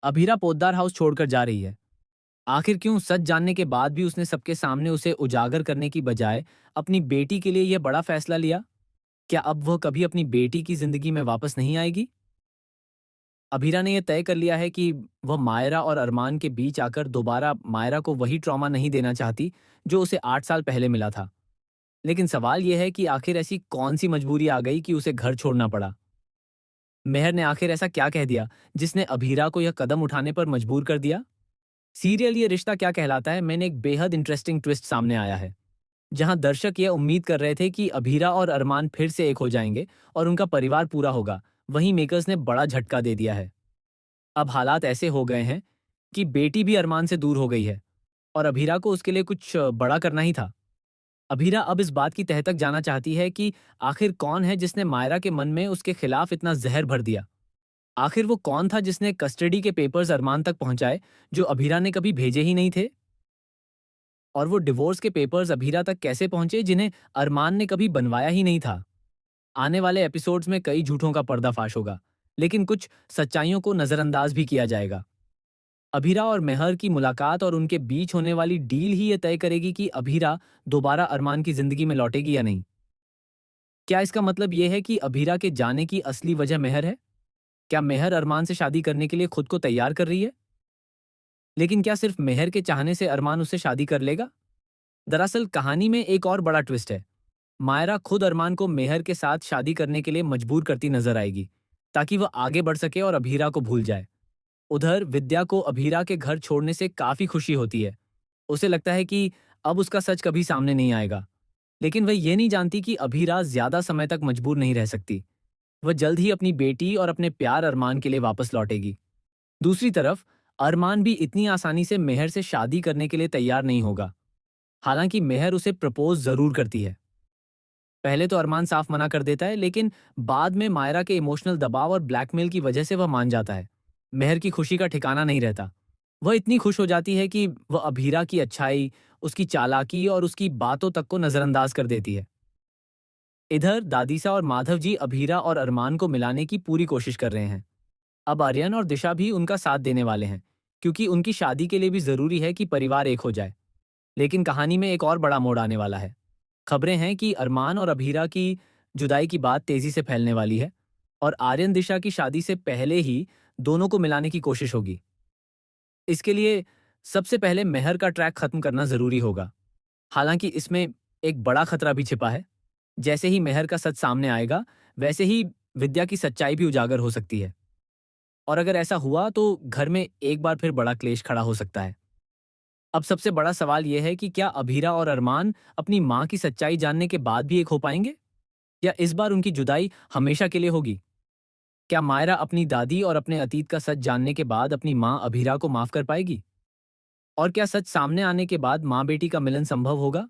Abhira Poddar house छोड़कर जा रही है। आखिर क्यों? सच जानने के बाद भी उसने सबके सामने उसे उजागर करने की बजाय अपनी बेटी के लिए यह बड़ा फैसला लिया। क्या अब वह कभी अपनी बेटी की जिंदगी में वापस नहीं आएगी? अभीरा ने यह तय कर लिया है कि वह मायरा और अरमान के बीच आकर दोबारा मायरा को वही ट्रॉमा नहीं देना चाहती जो उसे 8 साल पहले मिला था। लेकिन सवाल यह है कि आखिर ऐसी कौन सी मजबूरी आ गई कि उसे घर छोड़ना पड़ा? मेहर ने आखिर ऐसा क्या कह दिया जिसने अभीरा को यह कदम उठाने पर मजबूर कर दिया? सीरियल ये रिश्ता क्या कहलाता है मैंने एक बेहद इंटरेस्टिंग ट्विस्ट सामने आया है, जहां दर्शक यह उम्मीद कर रहे थे कि अभीरा और अरमान फिर से एक हो जाएंगे और उनका परिवार पूरा होगा। वहीं मेकर्स ने बड़ा झटका दे दिया है। अब हालात ऐसे हो गए हैं कि बेटी भी अरमान से दूर हो गई है और अभीरा को उसके लिए कुछ बड़ा करना ही था। अभीरा अब इस बात की तह तक जाना चाहती है कि आखिर कौन है जिसने मायरा के मन में उसके खिलाफ इतना जहर भर दिया। आखिर वो कौन था जिसने कस्टडी के पेपर्स अरमान तक पहुंचाए जो अभीरा ने कभी भेजे ही नहीं थे? और वो डिवोर्स के पेपर्स अभीरा तक कैसे पहुंचे जिन्हें अरमान ने कभी बनवाया ही नहीं था? आने वाले एपिसोड्स में कई झूठों का पर्दाफाश होगा, लेकिन कुछ सच्चाइयों को नजरअंदाज भी किया जाएगा। अभीरा और मेहर की मुलाकात और उनके बीच होने वाली डील ही ये तय करेगी कि अभीरा दोबारा अरमान की जिंदगी में लौटेगी या नहीं। क्या इसका मतलब ये है कि अभीरा के जाने की असली वजह मेहर है? क्या मेहर अरमान से शादी करने के लिए खुद को तैयार कर रही है? लेकिन क्या सिर्फ मेहर के चाहने से अरमान उससे शादी कर लेगा? दरअसल कहानी में एक और बड़ा ट्विस्ट है। मायरा खुद अरमान को मेहर के साथ शादी करने के लिए मजबूर करती नजर आएगी, ताकि वह आगे बढ़ सके और अभीरा को भूल जाए। उधर विद्या को अभीरा के घर छोड़ने से काफी खुशी होती है। उसे लगता है कि अब उसका सच कभी सामने नहीं आएगा। लेकिन वह ये नहीं जानती कि अभीरा ज्यादा समय तक मजबूर नहीं रह सकती। वह जल्द ही अपनी बेटी और अपने प्यार अरमान के लिए वापस लौटेगी। दूसरी तरफ अरमान भी इतनी आसानी से मेहर से शादी करने के लिए तैयार नहीं होगा। हालांकि मेहर उसे प्रपोज जरूर करती है। पहले तो अरमान साफ मना कर देता है, लेकिन बाद में मायरा के इमोशनल दबाव और ब्लैकमेल की वजह से वह मान जाता है। मेहर की खुशी का ठिकाना नहीं रहता। वह इतनी खुश हो जाती है कि वह अभीरा की अच्छाई, उसकी चालाकी और उसकी बातों तक को नजरअंदाज कर देती है। इधर दादीसा और माधव जी अभीरा और अरमान को मिलाने की पूरी कोशिश कर रहे हैं। अब आर्यन और दिशा भी उनका साथ देने वाले हैं, क्योंकि उनकी शादी के लिए भी जरूरी है कि परिवार एक हो जाए। लेकिन कहानी में एक और बड़ा मोड़ आने वाला है। खबरें हैं कि अरमान और अभीरा की जुदाई की बात तेजी से फैलने वाली है और आर्यन दिशा की शादी से पहले ही दोनों को मिलाने की कोशिश होगी। इसके लिए सबसे पहले मेहर का ट्रैक खत्म करना जरूरी होगा। हालांकि इसमें एक बड़ा खतरा भी छिपा है। जैसे ही मेहर का सच सामने आएगा, वैसे ही विद्या की सच्चाई भी उजागर हो सकती है। और अगर ऐसा हुआ तो घर में एक बार फिर बड़ा क्लेश खड़ा हो सकता है। अब सबसे बड़ा सवाल यह है कि क्या अभीरा और अरमान अपनी माँ की सच्चाई जानने के बाद भी एक हो पाएंगे, या इस बार उनकी जुदाई हमेशा के लिए होगी? क्या मायरा अपनी दादी और अपने अतीत का सच जानने के बाद अपनी माँ अभीरा को माफ कर पाएगी? और क्या सच सामने आने के बाद माँ बेटी का मिलन संभव होगा?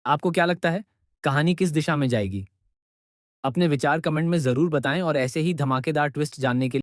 आपको क्या लगता है, कहानी किस दिशा में जाएगी? अपने विचार कमेंट में जरूर बताएं और ऐसे ही धमाकेदार ट्विस्ट जानने के